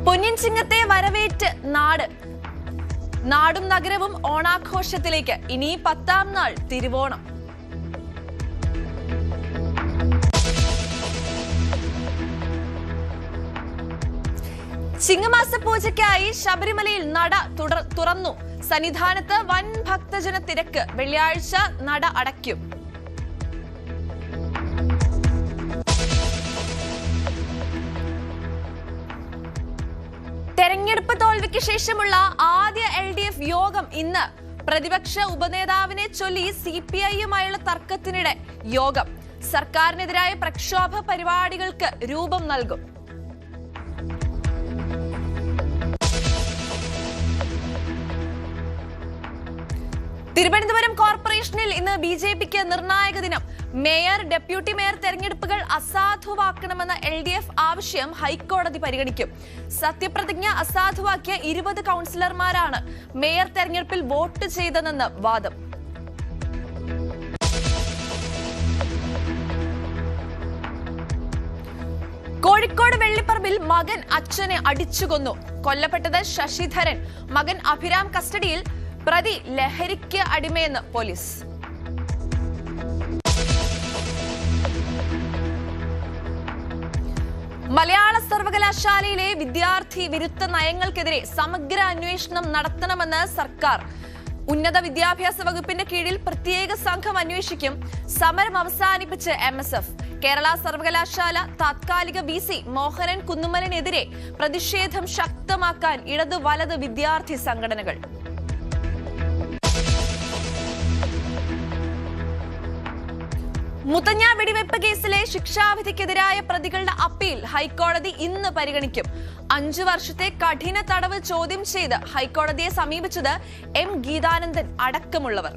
പൊന്നിൻ ചിങ്ങത്തെ വരവേറ്റ് നാടും നഗരവും ഓണാഘോഷത്തിലേക്ക്. ഇനി 10ാം നാൾ തിരുവോണം. ചിങ്ങമാസ പൂജയ്ക്കായി ശബരിമലയിൽ നട തുറന്നു. സന്നിധാനത്ത് വൻ ഭക്തജന തിരക്ക്. വെള്ളിയാഴ്ച നട അടയ്ക്കും. തെരഞ്ഞെടുപ്പ് തോൽവിക്ക് ശേഷമുള്ള ആദ്യ LDF യോഗം ഇന്ന്. പ്രതിപക്ഷ ഉപനേതാവിനെ ചൊല്ലി CPI-യുമായുള്ള തർക്കത്തിനിടെ യോഗം. സർക്കാരിനെതിരായ പ്രക്ഷോഭ പരിപാടികൾക്ക് രൂപം നൽകും. തിരുവനന്തപുരം കോർപ്പറേഷനിൽ ഇന്ന് BJPക്ക് നിർണായക ദിനം. മേയർ, ഡെപ്യൂട്ടി മേയർ തെരഞ്ഞെടുപ്പുകൾ അസാധുവാക്കണമെന്ന LDF ആവശ്യം ഹൈക്കോടതി പരിഗണിക്കും. സത്യപ്രതിജ്ഞ അസാധുവാക്കിയ 20 കൗൺസിലർമാരാണ് മേയർ തെരഞ്ഞെടുപ്പിൽ വോട്ട് ചെയ്തതെന്ന് വാദം. കോഴിക്കോട് വെള്ളിപ്പറമ്പിൽ മകൻ അച്ഛനെ അടിച്ചുകൊന്നു. കൊല്ലപ്പെട്ടത് ശശിധരൻ. മകൻ അഭിരാം കസ്റ്റഡിയിൽ. പ്രതി ലഹരിക്ക് അടിമയെന്ന് പോലീസ്. മലയാള സർവകലാശാലയിലെ വിദ്യാർത്ഥി വിരുദ്ധ നയങ്ങൾക്കെതിരെ സമഗ്ര അന്വേഷണം നടത്തണമെന്ന് സർക്കാർ. ഉന്നത വിദ്യാഭ്യാസ വകുപ്പിന്റെ കീഴിൽ പ്രത്യേക സംഘം അന്വേഷിക്കും. സമരം അവസാനിപ്പിച്ച് MSF. കേരള സർവകലാശാല താത്കാലിക VC മോഹനൻ കുന്നുമ്മലിനെതിരെ പ്രതിഷേധം ശക്തമാക്കാൻ ഇടത് വലത് വിദ്യാർത്ഥി സംഘടനകൾ. മുത്തങ്ങ വെടിവെപ്പ് കേസിലെ ശിക്ഷാവിധിക്കെതിരായ പ്രതികളുടെ അപ്പീൽ ഹൈക്കോടതി ഇന്ന് പരിഗണിക്കും. 5 വർഷത്തെ കഠിന തടവ് ചോദ്യം ചെയ്ത് ഹൈക്കോടതിയെ സമീപിച്ചത് M ഗീതാനന്ദൻ അടക്കമുള്ളവർ.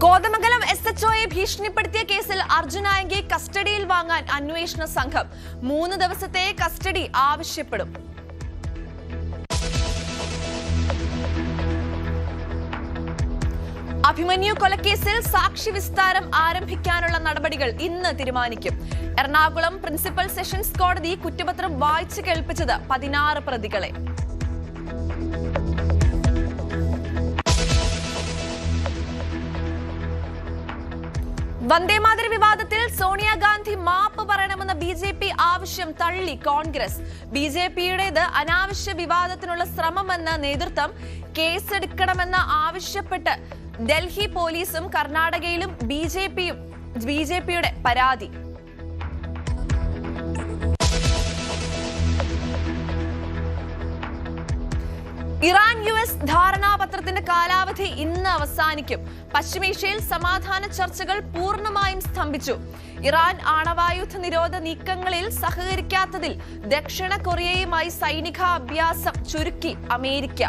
കോതമംഗലം SHOയെ ഭീഷണിപ്പെടുത്തിയ കേസിൽ അർജുനായകെ കസ്റ്റഡിയിൽ വാങ്ങാൻ അന്വേഷണ സംഘം. 3 ദിവസത്തെ കസ്റ്റഡി ആവശ്യപ്പെടും. അഭിമന്യു കൊലക്കേസിൽ സാക്ഷി വിസ്താരം ആരംഭിക്കാനുള്ള നടപടികൾ ഇന്ന് തീരുമാനിക്കും. എറണാകുളം പ്രിൻസിപ്പൽ സെഷൻസ് കോടതി കുറ്റപത്രം വായിച്ചു കേൾപ്പിച്ചത് 16 പ്രതികളെ. വന്ദേമാതര വിവാദത്തിൽ സോണിയാഗാന്ധി മാപ്പ് പറയണമെന്ന BJP ആവശ്യം തള്ളി കോൺഗ്രസ്. BJPയുടേത് അനാവശ്യ വിവാദത്തിനുള്ള ശ്രമമെന്ന നേതൃത്വം. കേസെടുക്കണമെന്ന് ആവശ്യപ്പെട്ട് ഡൽഹി പോലീസും കർണാടകയിലും BJPയുടെ പരാതി. ഇറാൻ US ധാരണാപത്രത്തിന്റെ കാലാവധി ഇന്ന് അവസാനിക്കും. പശ്ചിമേഷ്യയിൽ സമാധാന ചർച്ചകൾ പൂർണ്ണമായും സ്തംഭിച്ചു. ഇറാൻ ആണവായുധ നിരോധ നീക്കങ്ങളിൽ സഹകരിക്കാത്തതിൽ ദക്ഷിണ കൊറിയയുമായി സൈനിക അഭ്യാസം ചുരുക്കി അമേരിക്ക.